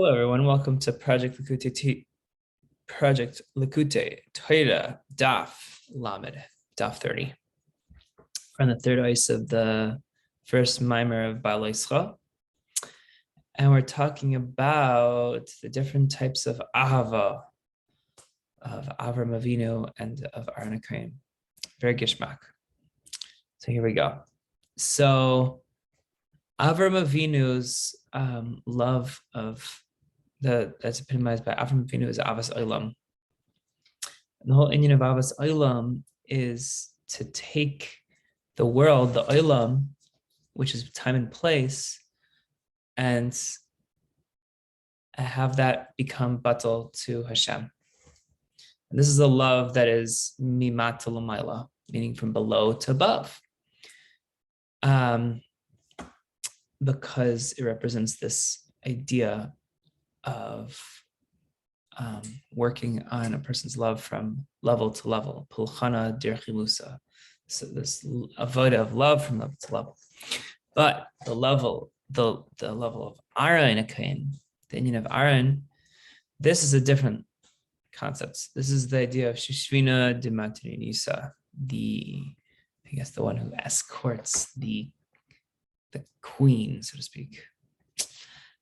Hello, everyone. Welcome to Project Likkutei Torah, Daf Lamed, Daf 30. We're on the third ice of the first mimer of Baal Yisra, and we're talking about the different types of ahava of Avraham Avinu and of Aharon. Very gishmak. So here we go. So Avraham Avinu's love of that's epitomized by Avraham Avinu is avas olam. And the whole inyan of avas olam is to take the world, the olam, which is time and place, and have that become batal to Hashem. And this is a love that is ממטה למעלה, meaning from below to above. Because it represents this idea of working on a person's love from level to level, pulchana dirchilusa. So this avoda of love from level to level. But the level of Aharon, the inyan of Aharon, this is a different concept. This is the idea of shושבינא דמטרנותא, the one who escorts the queen, so to speak.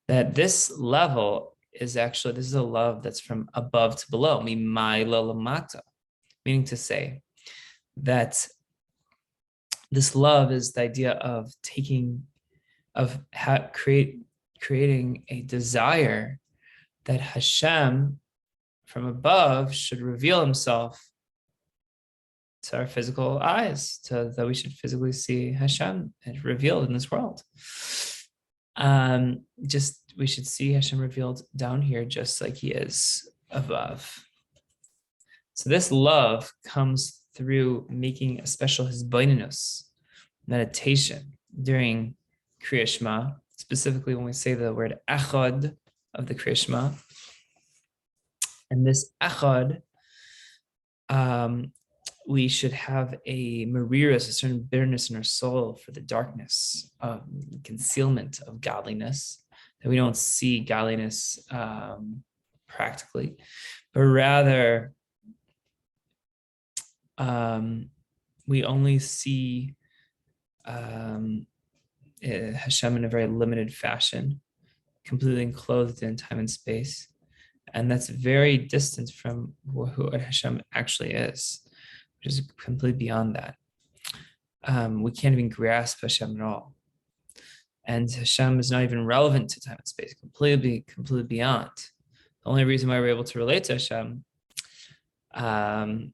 That this level is actually, this is a love that's from above to below, למעלה למטה, meaning to say that this love is the idea of creating a desire that Hashem from above should reveal himself to our physical eyes, that we should physically see Hashem revealed in this world. We should see Hashem revealed down here just like he is above. So this love comes through making a special hisbonenus meditation during Kriya Shema, specifically when we say the word echad of the Kriya Shema. And this echad, we should have a mariras, a certain bitterness in our soul for the darkness, concealment of godliness, that we don't see godliness practically, but rather we only see Hashem in a very limited fashion, completely enclosed in time and space. And that's very distant from who Hashem actually is, which is completely beyond that. We can't even grasp Hashem at all. And Hashem is not even relevant to time and space, completely beyond. The only reason why we're able to relate to Hashem on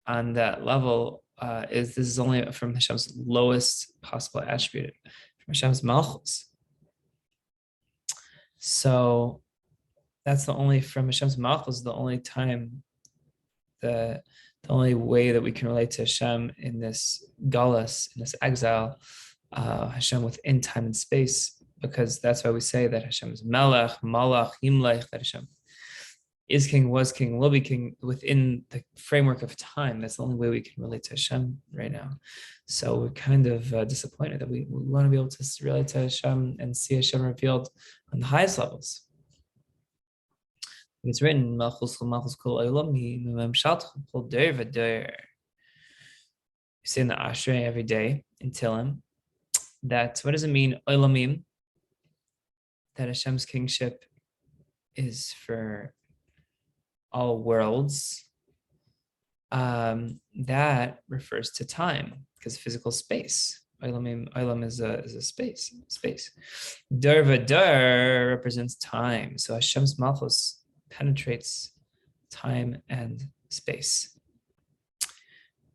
that level is this is only from Hashem's lowest possible attribute, from Hashem's malchus. So that's from Hashem's malchus, the only time, the only way that we can relate to Hashem in this galus, in this exile, Hashem within time and space, because that's why we say that Hashem is melech, malach, himlech, that Hashem is king, was king, will be king within the framework of time. That's the only way we can relate to Hashem right now. So we're kind of disappointed that we want to be able to relate to Hashem and see Hashem revealed on the highest levels. It's written, Malchus kol olam hi memshaltcha kol der v'der. We say in the Ashrei every day in Tehillim, that what does it mean, olamim? That Hashem's kingship is for all worlds. That refers to time, because physical space. Olam is a space. Der v'der represents time. So Hashem's malchus penetrates time and space.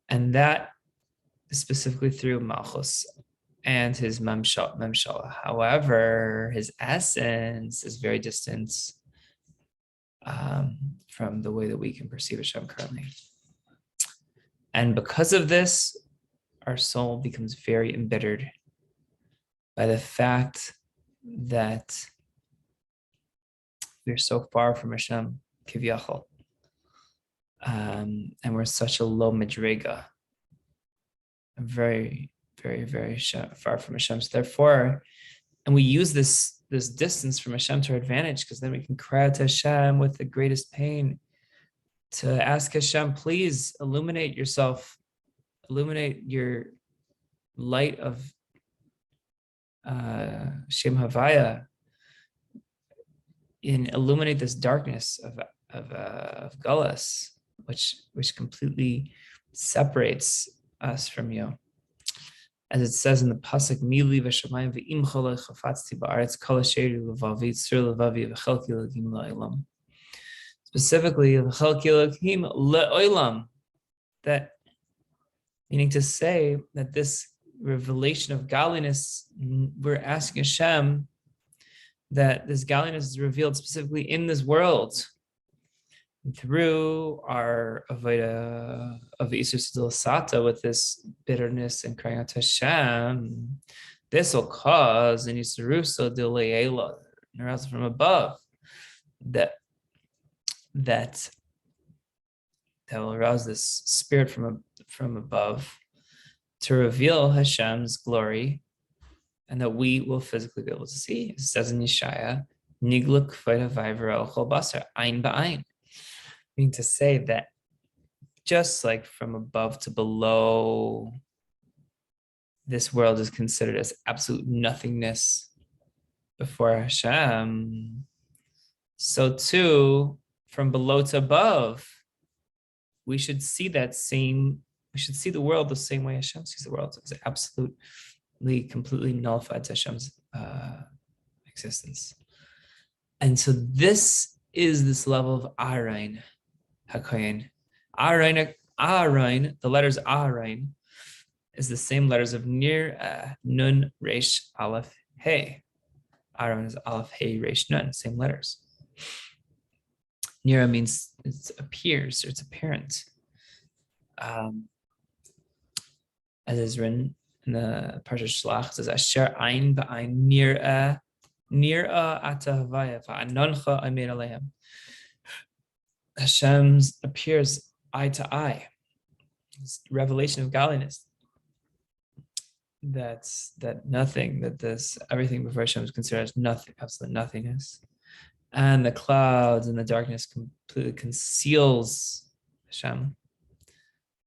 And that is specifically through malchus and his memshala. However, his essence is very distant from the way that we can perceive Hashem currently. And because of this, our soul becomes very embittered by the fact that we're so far from Hashem, kivyachol, and we're such a low madrega, very, very, very far from Hashem. So therefore, and we use this this distance from Hashem to our advantage, because then we can cry out to Hashem with the greatest pain, to ask Hashem, please illuminate yourself, illuminate your light of Shem Havaya, and illuminate this darkness of Gullus, which completely separates us from you. As it says in the pasuk, "Mili v'shamayim v'imcha lechafatzti ba'aretz kol asheru levavi tzur levavi v'chelki elokim la'olam." Specifically, v'chelki elokim la'olam, that meaning to say that this revelation of godliness, we're asking Hashem that this godliness is revealed specifically in this world through our avodah of Isus Sata, with this bitterness and crying out to Hashem. This will cause an Isuruso de Le'ela, arousal from above, that will arouse this spirit from above to reveal Hashem's glory, and that we will physically be able to see. It says in Yeshaya, "Nigla k'vayda vayvera ochol basar, ein ba'ain," meaning to say that just like from above to below, this world is considered as absolute nothingness before Hashem, so too from below to above, we should see the world the same way Hashem sees the world, as absolutely, completely nullified to Hashem's existence. And so this is this level of Aharon HaKohen. Aharon, the letters Aharon, is the same letters of Nir, Nun, Resh, Aleph, Hey. Aharon is Aleph, Hey, Resh, Nun, same letters. Nira means it appears, or it's apparent. As is written in the Parsha Shlach, it says, Asher ein ba'ain nir'a ata havaya va'anoncha amin alehem. Hashem's appears eye to eye. It's revelation of godliness. Everything before Hashem is considered as nothing, absolute nothingness. And the clouds and the darkness completely conceals Hashem.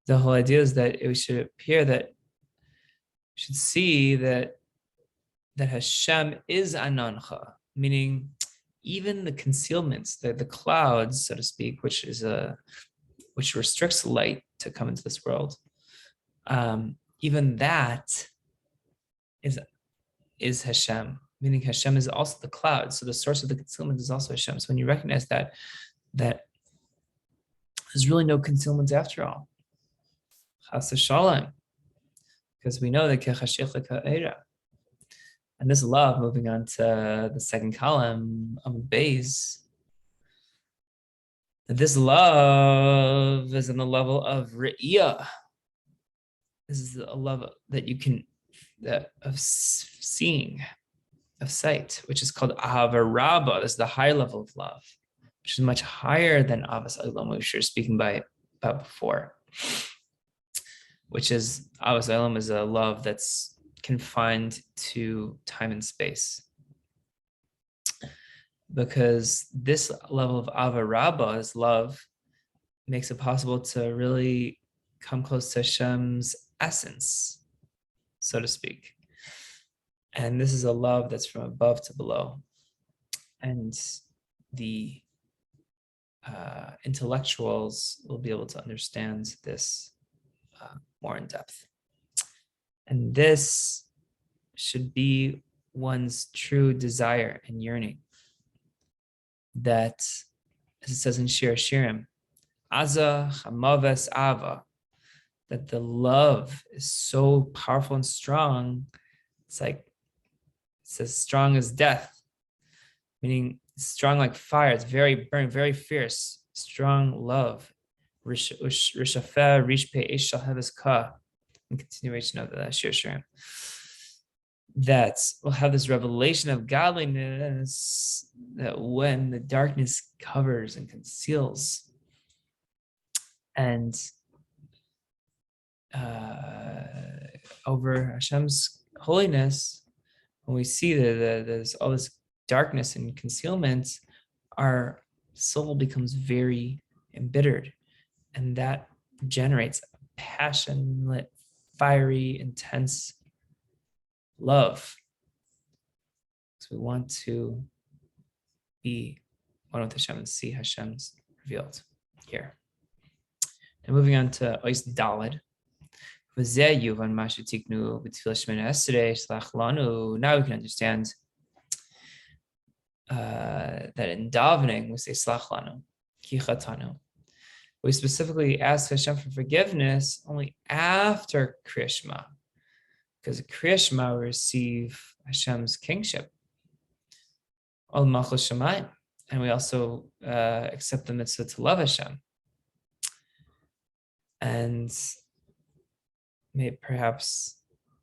The whole idea is that it should appear that we should see that Hashem is Anancha, meaning even the concealments, the clouds, so to speak, which restricts light to come into this world. Even that is Hashem, meaning Hashem is also the cloud. So the source of the concealment is also Hashem. So when you recognize that there's really no concealment after all. Chas v'shalom, because we know that kechashich le'ka'era. And this love, moving on to the second column on the base, that this love is on the level of re'iyah. This is a love that you can, of seeing, of sight, which is called ahava rabba. This is the high level of love, which is much higher than avas olam, which we were speaking about before. Which is, avas olam is a love that's confined to time and space. Because this level of ahava rabba, is love, makes it possible to really come close to Hashem's essence, so to speak. And this is a love that's from above to below. And the intellectuals will be able to understand this more in depth. And this should be one's true desire and yearning. That, as it says in Shir Shirim, Aza Chamaves Ava, that the love is so powerful and strong, it's as strong as death, meaning strong like fire. It's very burning, very fierce, strong love. Rishafer Rishpe Eshal Heves Ka, in continuation of the Shir Shirim, that we'll have this revelation of godliness, that when the darkness covers and conceals, and over Hashem's holiness, when we see that there's all this darkness and concealment, our soul becomes very embittered, and that generates passionate, fiery, intense love. So we want to be one with Hashem and see Hashem's revealed here. And moving on to Ois Daled. Now we can understand that in davening we say Slach lanu, ki chatanu. We specifically ask Hashem for forgiveness only after Kriya Shema, because Kriya Shema we receive Hashem's kingship, Ol Malchus Shamayim, and we also accept the mitzvah to love Hashem. And perhaps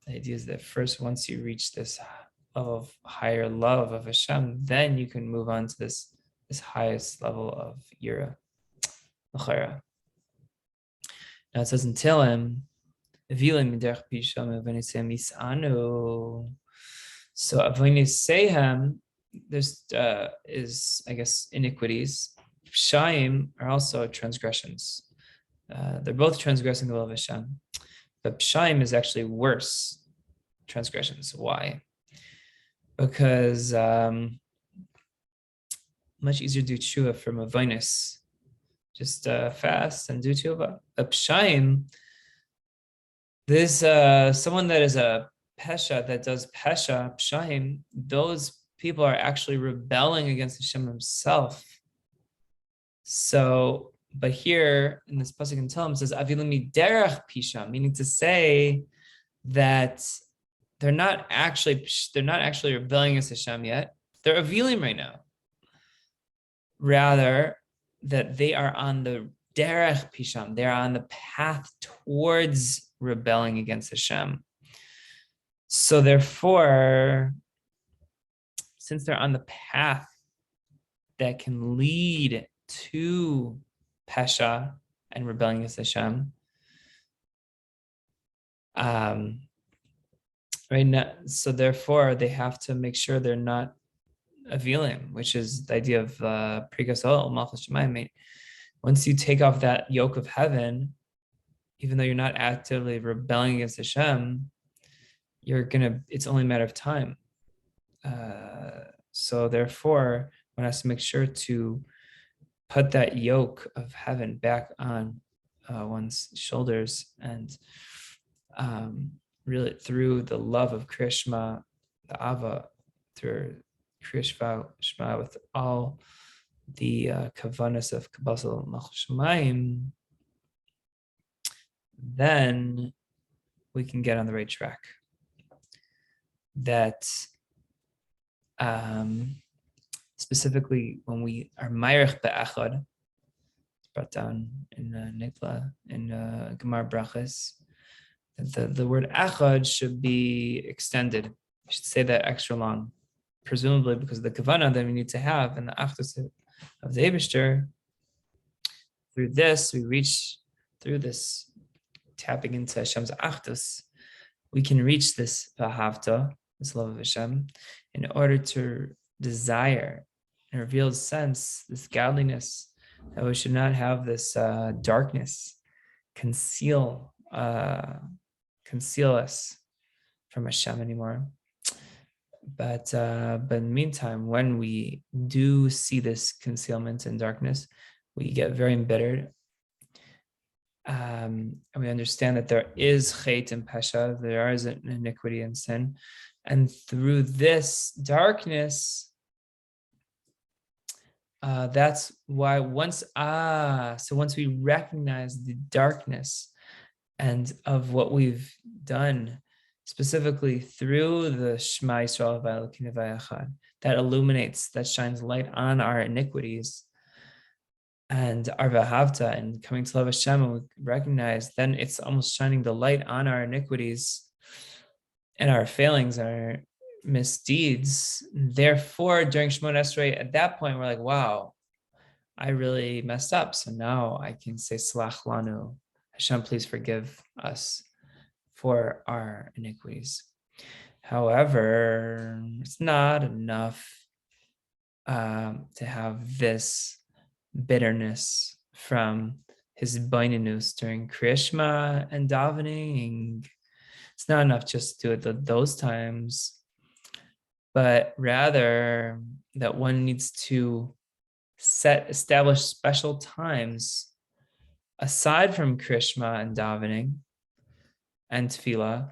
the idea is that first, once you reach this higher love of Hashem, then you can move on to this highest level of Yira. Now it says in Tehillim, so Avoniseihem, there's is, I guess, iniquities. Pshayim are also transgressions. They're both transgressing the will of Hashem, but Pshayim is actually worse transgressions. Why? Because much easier to do tshuva from avonis, just fast and do tshuva. A pshayim, there's someone that is a pesha, that does pesha, pshayim, those people are actually rebelling against Hashem himself. So, but here in this pasuk in Tehillim says avilimi derech pisha, meaning to say that they're not actually rebelling against Hashem yet. They're avilim right now. Rather, that they are on the derech pisham, they're on the path towards rebelling against Hashem. So therefore, since they're on the path that can lead to pesha and rebelling against Hashem, right now, so therefore they have to make sure they're not avilim, which is the idea of prikasol malchus shemayim. Once you take off that yoke of heaven, even though you're not actively rebelling against Hashem, it's only a matter of time. So therefore, one has to make sure to put that yoke of heaven back on one's shoulders, and really through the love of Krishna, the Ahava, through Krishna Shema, with all the kavanas of Kabbalah Malchus Shemayim, then we can get on the right track. That specifically when we are Mayrich be'achad, it's brought down in Nigla, in Gemar Brachas, that the word achad should be extended. We should say that extra long, presumably because of the kavanah that we need to have in the achdus of the Eibishter. Through this, we reach, through this tapping into Hashem's achdus, we can reach this vahavta, this love of Hashem, in order to desire in a revealed sense this godliness, that we should not have this darkness conceal us from Hashem anymore. But in the meantime, when we do see this concealment and darkness, we get very embittered. And we understand that there is chait and pesha, there is an iniquity and sin. And through this darkness, that's why once we recognize the darkness and of what we've done, specifically through the Shema Yisrael v'Elokim v'Echad, that illuminates, that shines light on our iniquities and our vahavta, and coming to love Hashem, and we recognize, then it's almost shining the light on our iniquities and our failings, our misdeeds. Therefore, during Shemona Esrei, at that point, we're like, wow, I really messed up. So now I can say, Slach lanu, Hashem, please forgive us for our iniquities. However, it's not enough to have this bitterness from his beinanus during Krishma and davening. It's not enough just to do it at those times, but rather that one needs to establish special times aside from Krishma and davening and tefillah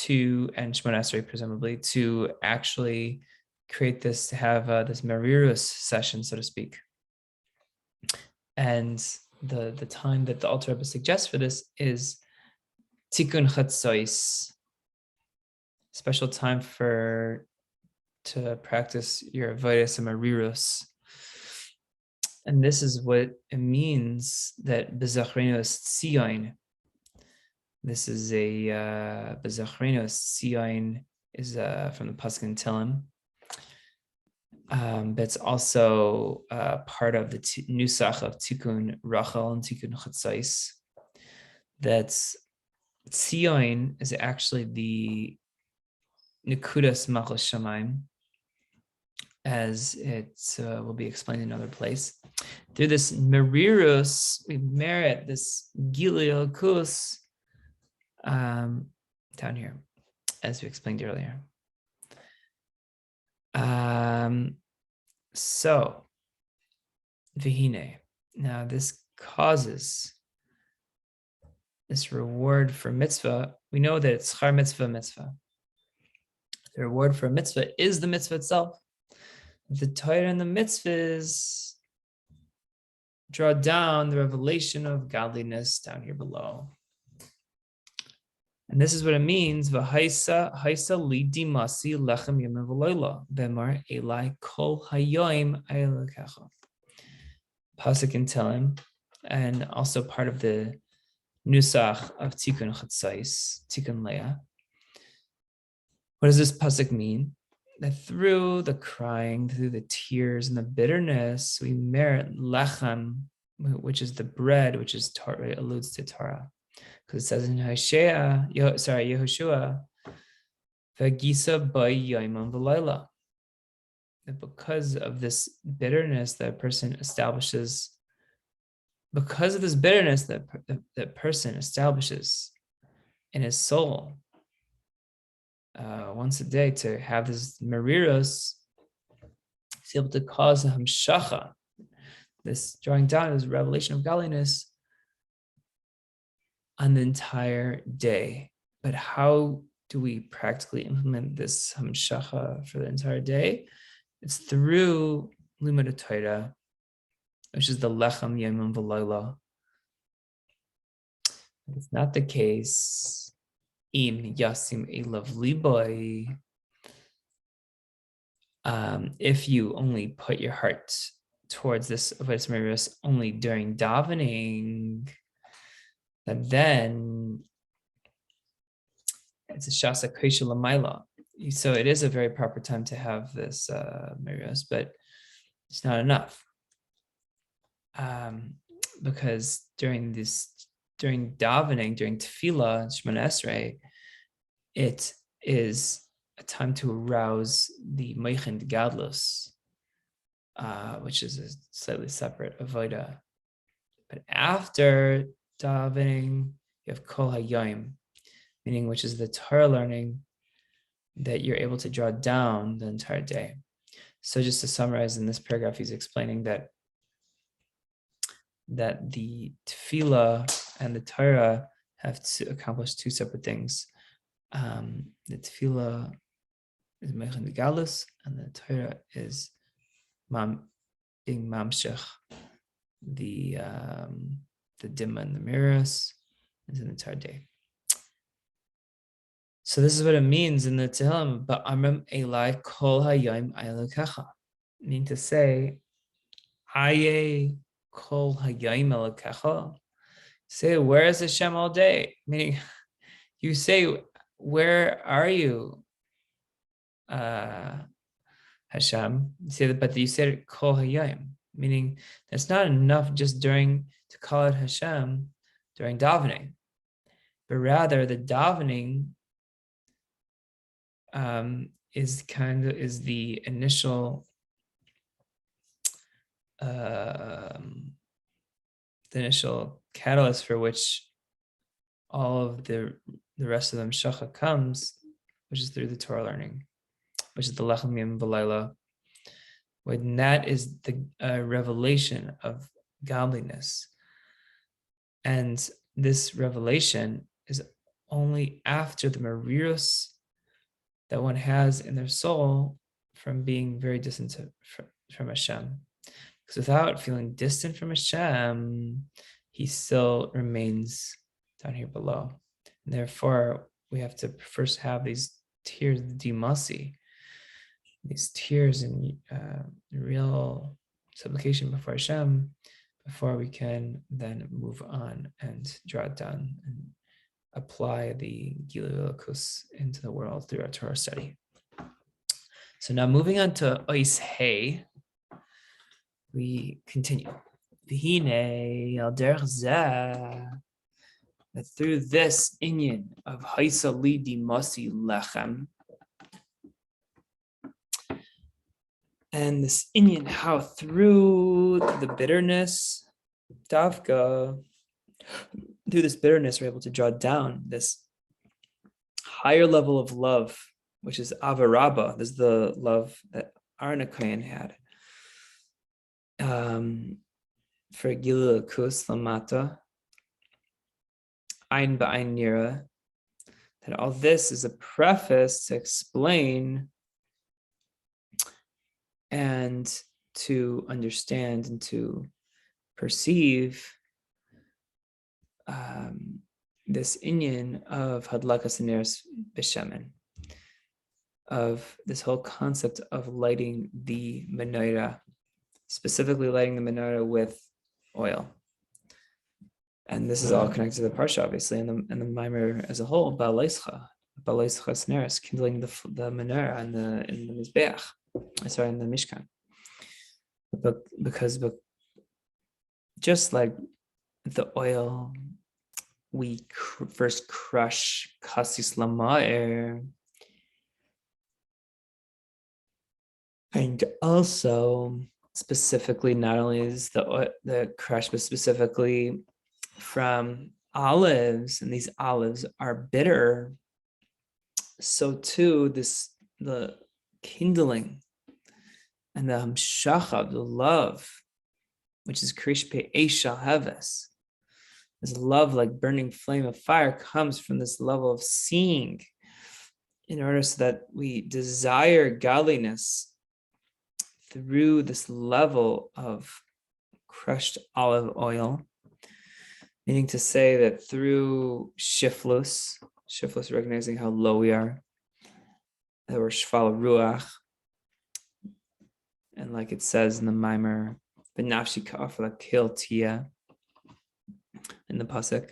and Shemona Esrei presumably, to actually create this, to have this merirus session, so to speak. And the time that the Alter Rebbe suggests for this is tikkun chatzois, special time to practice your avodas and merirus. And this is what it means that b'zachrenu es tzion. This is a b'zachrenu es tzion is from the pasuk in Tehillim. But it's also part of the nusach of tikkun rachel and tikkun chatzais. That's tzion is actually the nekudas malchus shamayim, as it will be explained in another place. Through this merirus, we merit this gilui elokut down here, as we explained earlier. So, v'hine. Now this causes this reward for mitzvah. We know that it's schar mitzvah. The reward for a mitzvah is the mitzvah itself. The Torah and the mitzvahs draw down the revelation of godliness down here below. And this is what it means. V'haisa li dimasi lechem yomim v'loila b'mar elai kol hayoim elokecha. Pasuk in Tehillim, and also part of the nusach of tikkun chatzais, tikkun leah. What does this pasuk mean? That through the crying, through the tears and the bitterness, we merit lechem, which is the bread, which is Torah, it alludes to Torah. Because it says in Yehoshua, V'gisa by yaimon v'layla. That because of this bitterness that a person establishes, that person establishes in his soul, once a day, to have this merirus, is able to cause a hamshacha, this drawing down, this revelation of godliness on the entire day. But how do we practically implement this hamshacha for the entire day? It's through Likkutei Torah, which is the lechem yomim v'layla. It's not the case im yasim elav liboy. If you only put your heart towards this avodas merirus only during davening, then it's a shasa kosher l'mayla. So it is a very proper time to have this merirus, but it's not enough. Because during davening, during tefillah, Shemona Esrei, it is a time to arouse the meichen gadlus, which is a slightly separate avoda. But after davening, you have kol hayom, meaning which is the Torah learning that you're able to draw down the entire day. So just to summarize, in this paragraph, he's explaining that the tefillah and the Torah have to accomplish two separate things. The tefillah is meichen galus, and the Torah is being mamshech, the dimma and the merirus into the entire day. So this is what it means in the Tehillim. Ba'amram elai kol hayom elokecha, meaning to say, Aye kol hayom elokecha. Say, where is Hashem all day? Meaning, you say, where are you, Hashem? You say that, but you said kol hayom, meaning it's not enough just to call it Hashem during davening, but rather the davening is the initial initial catalyst for which all of the rest of the Mshacha comes, which is through the Torah learning, which is the Lechem Yom V'Layla. When that is the revelation of godliness. And this revelation is only after the mariros that one has in their soul from being very distant from Hashem. Because without feeling distant from Hashem, he still remains down here below. And therefore, we have to first have these tears of dimasi, these tears in real supplication before Hashem, before we can then move on and draw it down and apply the Gilui into the world through our Torah study. So now moving on to Ois Hey, we continue. V'hinei al derech zeh, that through this inyan of Haisa li dimasi lechem, and this inyan, how through the bitterness, davka, through this bitterness, we're able to draw down this higher level of love, which is avarabba. This is the love that Aharon had. For Gilui Lamata, ein ba'ein nira, that all this is a preface to explain and to understand and to perceive this inyan of hadlakas neres b'shemen, of this whole concept of lighting the menorah, specifically lighting the menorah with oil. And this is all connected to the Parsha, obviously, and the mimer as a whole, ba'aleischa neres, kindling the menorah in the mizbeach, sorry, in the Mishkan. But because just like the oil, we first crush kasis lama'er, and also specifically, not only is the crush, but specifically from olives, and these olives are bitter, so too the kindling and the hamshacha, the love, which is krish pe'esha heves, this love like burning flame of fire, comes from this level of seeing, in order so that we desire godliness through this level of crushed olive oil, meaning to say that through shiflus recognizing how low we are, that we're shval ruach, and like it says in the mimer, b'nafshi ka'afla kil tia, in the pasuk,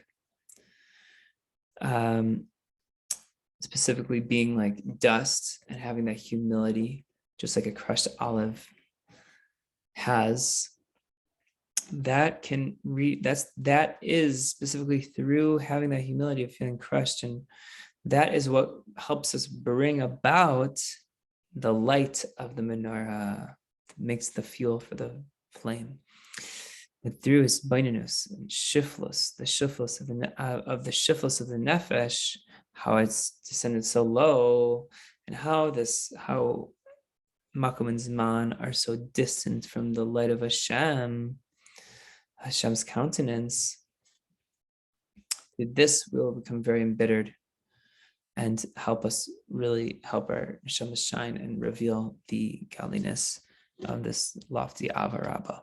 specifically being like dust and having that humility, just like a crushed olive has. That is specifically through having that humility of feeling crushed, and that is what helps us bring about the light of the menorah, makes the fuel for the flame. But through his baininus and shiflus, the shiflus of the nefesh, how it's descended so low, and how makom and zman are so distant from the light of Hashem's countenance. With this, we will become very embittered and help our neshama shine and reveal the godliness of this lofty avarabba.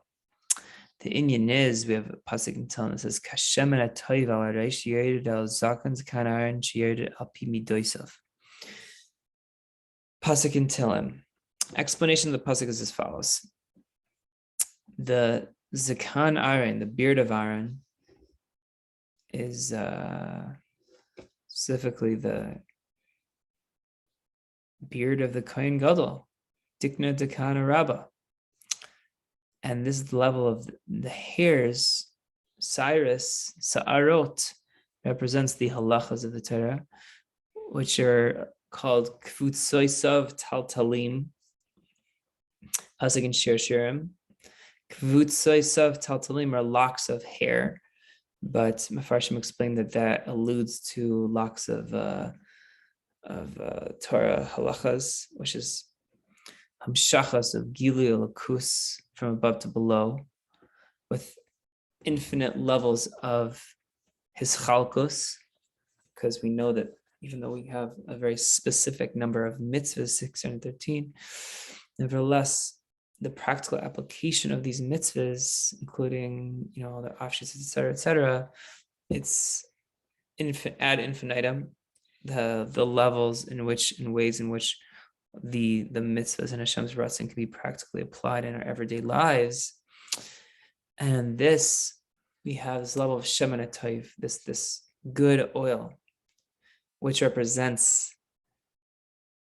The inyan is, we have a pasuk in telling us, says, Kashem and atoiv al areish yered al zakans kanaran yered al pi midoisav. Pasuk in Tehillim. Explanation of the pasuk is as follows: the zakan Aharon, the beard of Aharon, is specifically the beard of the Kohen Gadol, Dikna Dekana Rabbah. And this is the level of the hairs, Cyrus, Sa'arot, represents the halachas of the Torah, which are called Kfutsoisav Taltalim, Pasuk in Shir Shirim, Kvutsoisav taltalim are locks of hair, but Mefarshim explained that alludes to locks of Torah halachas, which is hamshachas of gilui elokus from above to below, with infinite levels of his chalkos, because we know that even though we have a very specific number of mitzvahs, 613, nevertheless, the practical application of these mitzvahs, including, the offshoots, etc., it's ad infinitum. The levels and ways in which the mitzvahs and Hashem's ratzon can be practically applied in our everyday lives. And this, we have this level of shemen hatov, this good oil, which represents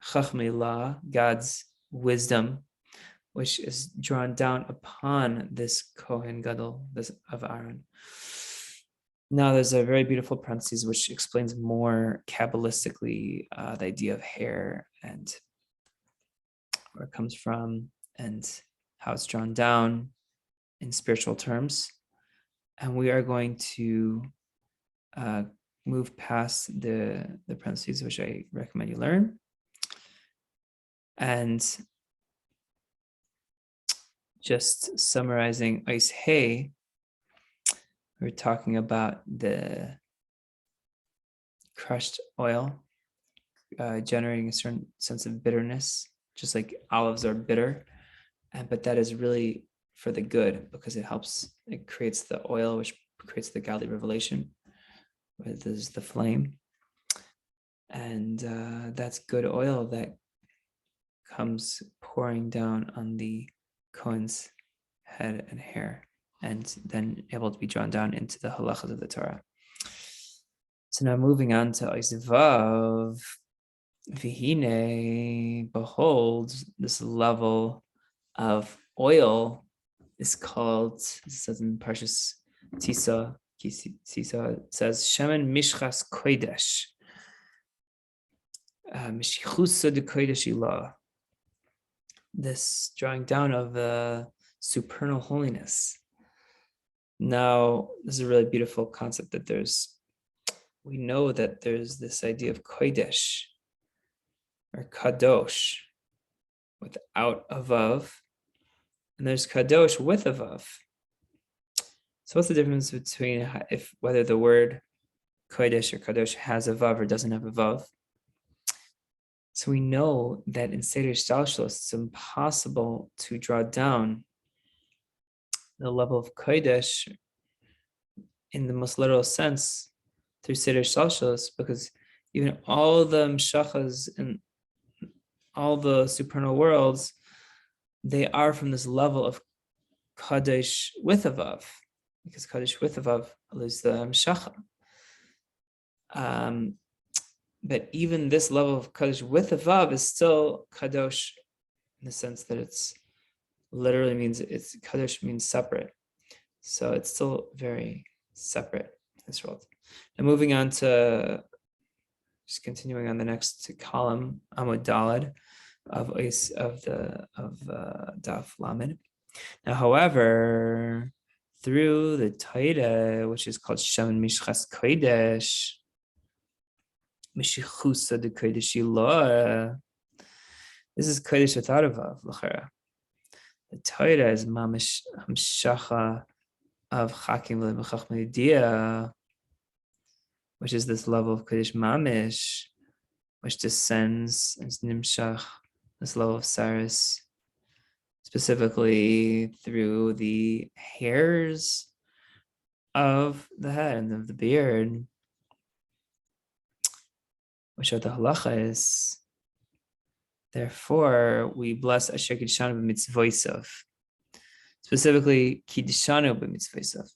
chachmei, God's wisdom, which is drawn down upon this Kohen Gadol, this of Aharon. Now, there's a very beautiful parenthesis which explains more Kabbalistically the idea of hair and where it comes from and how it's drawn down in spiritual terms. And we are going to move past the parentheses, which I recommend you learn. And just summarizing Ice Hay, we're talking about the crushed oil generating a certain sense of bitterness, just like olives are bitter, but that is really for the good, because it creates the oil, which creates the godly revelation, where there's the flame. And that's good oil that comes pouring down on the Kohen's head and hair, and then able to be drawn down into the halachas of the Torah. So now moving on to Vav, Vihine, behold, this level of oil is called, it says in Parsha Tisa, it says, Shemen Mishchas Kodesh, Mishichusa de Kodesh Ilah. This drawing down of the supernal holiness. Now, this is a really beautiful concept that we know that there's this idea of Kodesh or Kadosh without a Vav, and there's Kadosh with a Vav. So what's the difference between whether the word Kodesh or Kadosh has a Vav or doesn't have a Vav? So we know that in Seder Shtalshalos, it's impossible to draw down the level of Kodesh in the most literal sense through Seder Shtalshalos, because even all the mshachas and all the supernal worlds, they are from this level of Kadosh with a Vav, because Kadosh with a Vav is the mshacha. But even this level of Kadosh with a Vav is still Kadosh in the sense that it's literally means Kadosh means separate. So it's still very separate, this world. And moving on to, just continuing on the next column, Amud Daled of Daf Lamed. Now, however, through the Torah, which is called Shemen Mishchas Kodesh, Mishichusa de Kodesh Ilah. This is Kodesh without a Vav, l'chera. The Torah is mamish hamshacha of Chakim v'chachmei dia, which is this level of Kodesh mamish, which descends as nimshach, this level of Saris, specifically through the hairs of the head and of the beard, which are the halachas. Therefore, we bless Asher Kiddishanu b'mitzvosav, specifically Kiddishanu b'mitzvosav,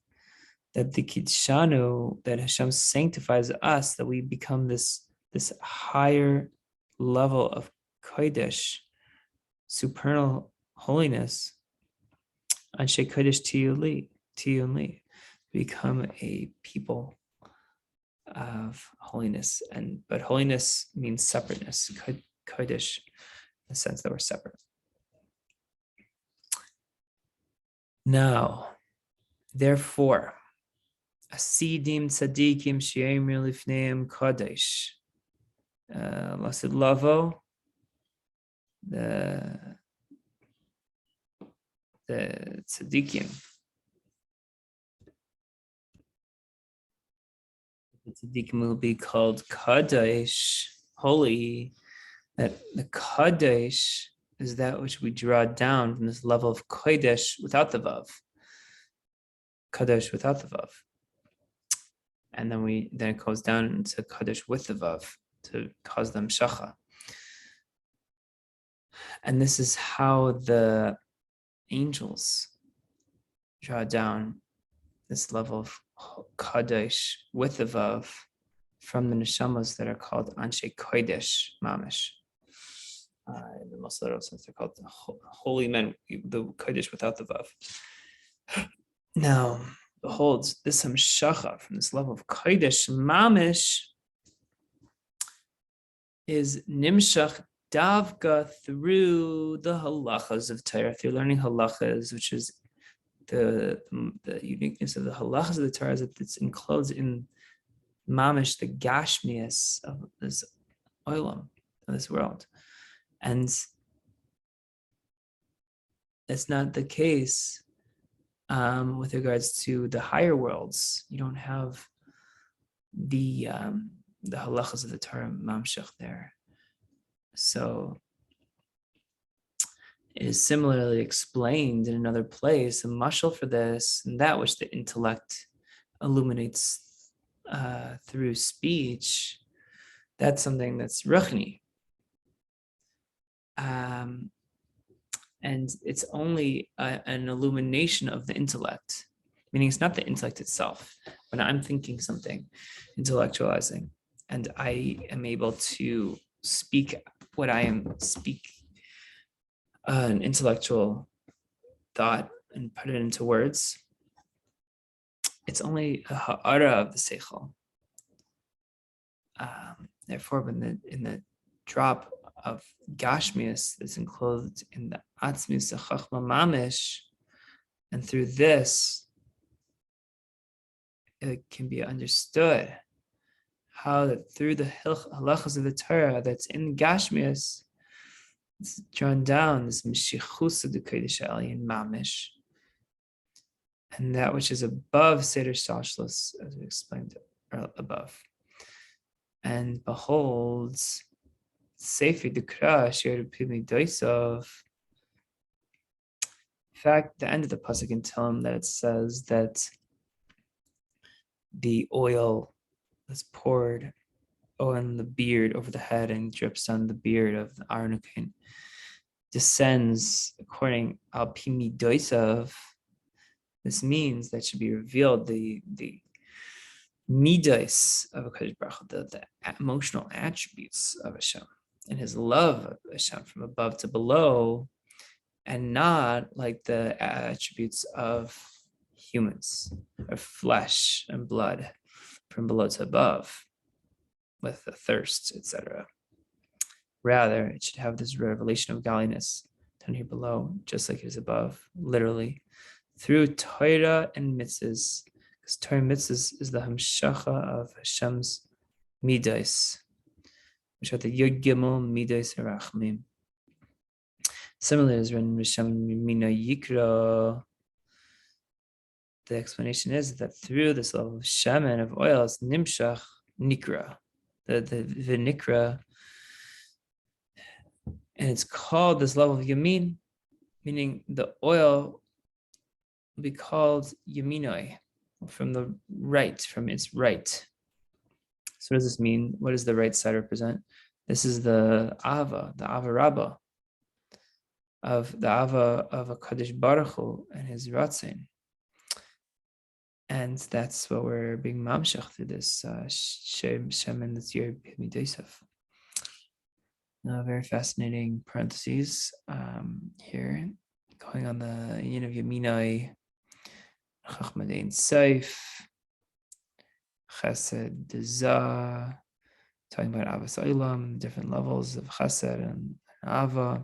that the Kiddishanu, that Hashem sanctifies us, that we become this higher level of Kodesh, supernal holiness, Anshe Kodesh tiyunli, become a people of holiness, but holiness means separateness. Kodesh, in the sense that we're separate. Now, therefore, Asidim tzadikim she'emir lifneim kodesh. Lasid lavo, the tzadikim. The tzadikim will be called kodesh, holy. That the kodesh is that which we draw down from this level of kodesh without the vav. Kodesh without the vav. And then it goes down into kodesh with the vav to cause them shacha. And this is how the angels draw down this level of kodesh with the vav from the neshamas that are called anshe kodesh mamish. In the most literal sense, they're called holy men, the kodesh without the vav. Now, behold, this hamshacha from this level of kodesh mamish is nimshach davka through the halachas of Torah. If you're learning halachas, which is the uniqueness of the halachas of the Torah, is that it's enclosed in mamish, the gashmias of this olam, of this world. And that's not the case with regards to the higher worlds. You don't have the halachas of the Torah mamshach there. So it is similarly explained in another place, a mashal for this, and that which the intellect illuminates through speech, that's something that's ruchni. And it's only an illumination of the intellect, meaning it's not the intellect itself. When I'm thinking something, intellectualizing, and I am able to speak what I am an intellectual thought and put it into words, it's only a ha'ara of the seichel. Therefore, in the drop of gashmius that's enclosed in the atzmius chachma mamish, and through this it can be understood how that through the halachas of the Torah that's in gashmius, it's drawn down this mishichus of the kodesh alien mamish, and that which is above seder shalshlos, as we explained above, and beholds Sefer Dekra Asher Pimi Doisov. In fact, the end of the pasuk can tell him that it says that the oil that's poured on the beard over the head and drips on the beard of the Aharon descends according al Pimi Doisov. This means that should be revealed the midas of a Kodesh Baruch Hu, the emotional attributes of Hashem, and his love of Hashem from above to below, and not like the attributes of humans, of flesh and blood, from below to above, with the thirst, etc. Rather, it should have this revelation of godliness down here below, just like it is above, literally, through Torah and mitzvahs, because Torah and mitzvahs is the hamshacha of Hashem's midas, which are the Yud Gimel Midas Rachmim. Similarly, as written in Mina Yikra, the explanation is that through this level of shaman, of oil, it's nimshach nikra, the nikra, and it's called this level of yamin, meaning the oil will be called yaminoi, from the right, from its right. So what does this mean? What does the right side represent? This is the ahava rabbah, of the ahava of a Kadosh Baruch Hu and his ratzin. And that's what we're being mamshach through this shemen that's your midosef. Very fascinating parentheses here, going on the yin of yaminai, chachmadein seif, chesed dezah, talking about avas olam, different levels of chesed and ava,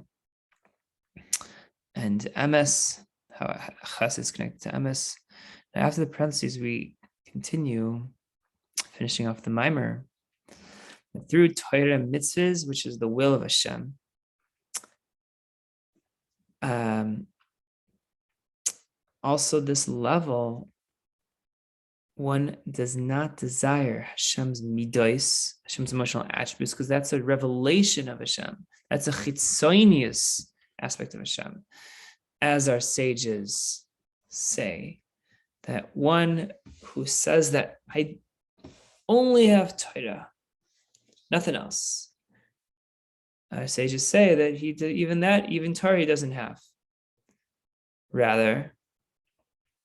and emes, how chas is connected to emes. Now after the parentheses, we continue, finishing off the mimer. Through Torah mitzvahs, which is the will of Hashem, also this level, one does not desire Hashem's midos, Hashem's emotional attributes, because that's a revelation of Hashem. That's a chitzonius aspect of Hashem. As our sages say, that one who says that I only have Torah, nothing else. Our sages say that even Torah he doesn't have. Rather,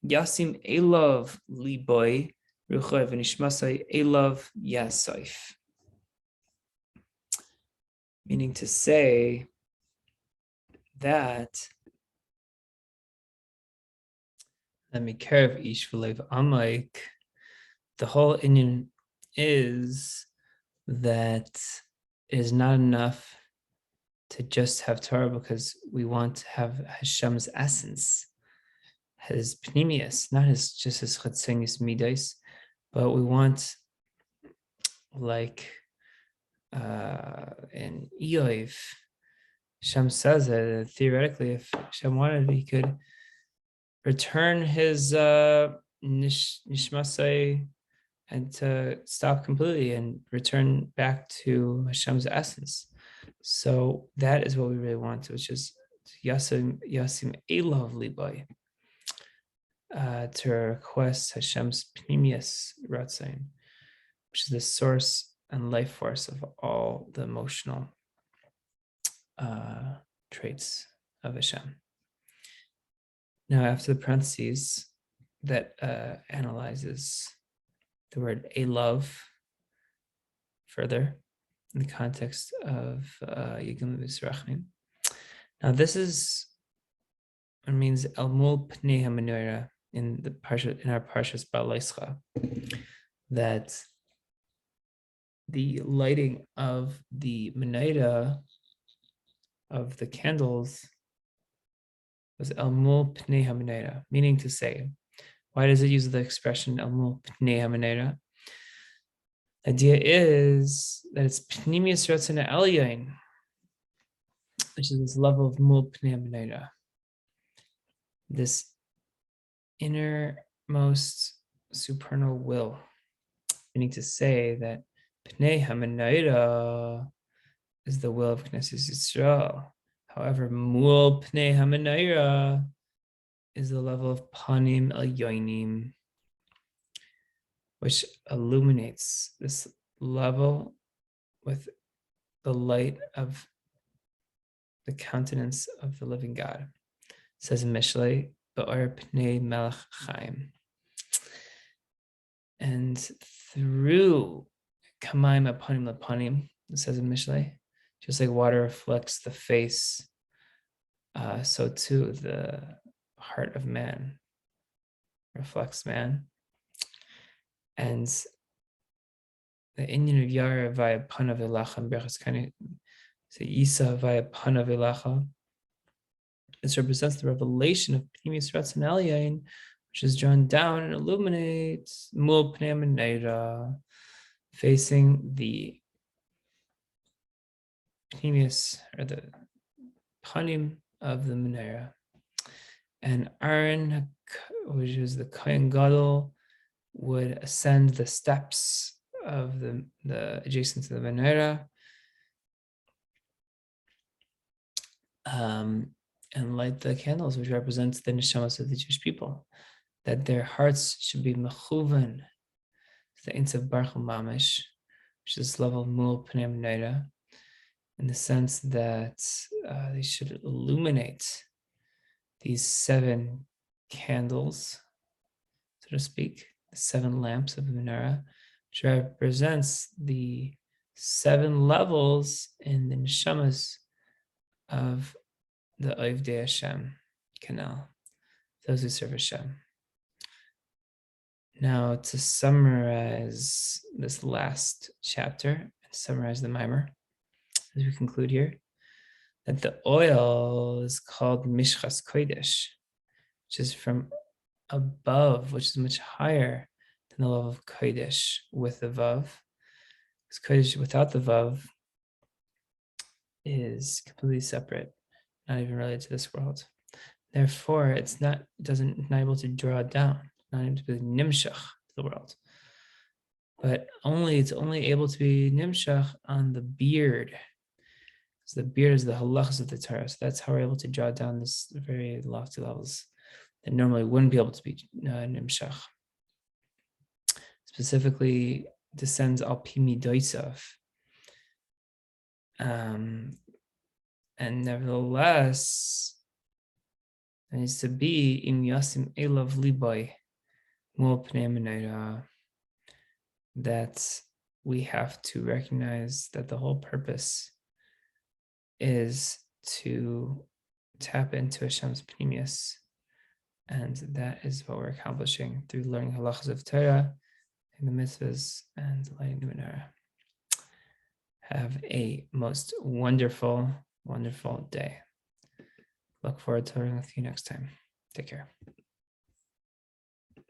Yasim Elov Liboy Ruchoy V'Nishmasai Elov Yasoif. Meaning to say that the whole inyan is that it is not enough to just have Torah, because we want to have Hashem's essence, his pnimius, not just his chatzenius midas, but we want, like in Eoiv, Hashem says that theoretically, if Hashem wanted, he could return his nishmasai and to stop completely and return back to Hashem's essence. So that is what we really want, which is Yasim Elov Liboy, to request Hashem's pnimius ratzain, which is the source and life force of all the emotional traits of Hashem. Now, after the parentheses that analyzes the word elov further in the context of Yigam V'Srachim. Now, this is what means el mul pnei hamenorah in the Parsha, in our Parshas Ba'aleischa, that the lighting of the menorah of the candles was el mul pnei hamenorah, meaning to say, why does it use the expression el mul pnei hamenorah? The idea is that it's pnimius ratzon elyon, which is this level of mul pnei hamenorah, this innermost supernal will, meaning to say that pnei hamenorah is the will of Knesset Yisrael. However, mul pnei hamenorah is the level of panim elyonim, which illuminates this level with the light of the countenance of the living God. It says in Mishlei, Ba'or pnei melech chaim. And through kamaim apanim lapanim, it says in Mishlei, just like water reflects the face, so too the heart of man reflects man. And the inyan of Yara via Panav Elacha and Berachas Kani, so Isa via Panav Elacha, this represents the revelation of Pnimius Ratzon Elyon, which is drawn down and illuminates Mul Pnei Hamenorah, facing the Pnimius, or the Panim of the menorah. And Aharon, which is the Kohen Gadol, would ascend the steps of the adjacent to the menorah, and light the candles, which represents the neshamas of the Jewish people, that their hearts should be mechuvan to the Ein Sof Baruch Hu Mamish, which is this level of mul pnei hamenorah, in the sense that they should illuminate these 7 candles, so to speak, the 7 lamps of the menorah, which represents the 7 levels in the neshamas of the Ovdei Hashem canal, those who serve Hashem. Now, to summarize this last chapter and summarize the mimer, as we conclude here, that the oil is called Mishchas Kodesh, which is from above, which is much higher than the level of Kodesh with the Vav. Because Kodesh without the Vav is completely separate, not even related to this world. Therefore, it's not able to draw down, not able to be nimshach to the world. But it's only able to be nimshach on the beard. So the beard is the halachas of the Torah. So that's how we're able to draw down this very lofty levels that normally wouldn't be able to be nimshach. Specifically, descends al pimi doisav. And nevertheless, it needs to be im yasim elav liboy mul pnei menorah, that we have to recognize that the whole purpose is to tap into Hashem's pnimius, and that is what we're accomplishing through learning halachas of Torah, in the mitzvahs, and lighting the menorah. Have a most wonderful, wonderful day. Look forward to learning with you next time. Take care.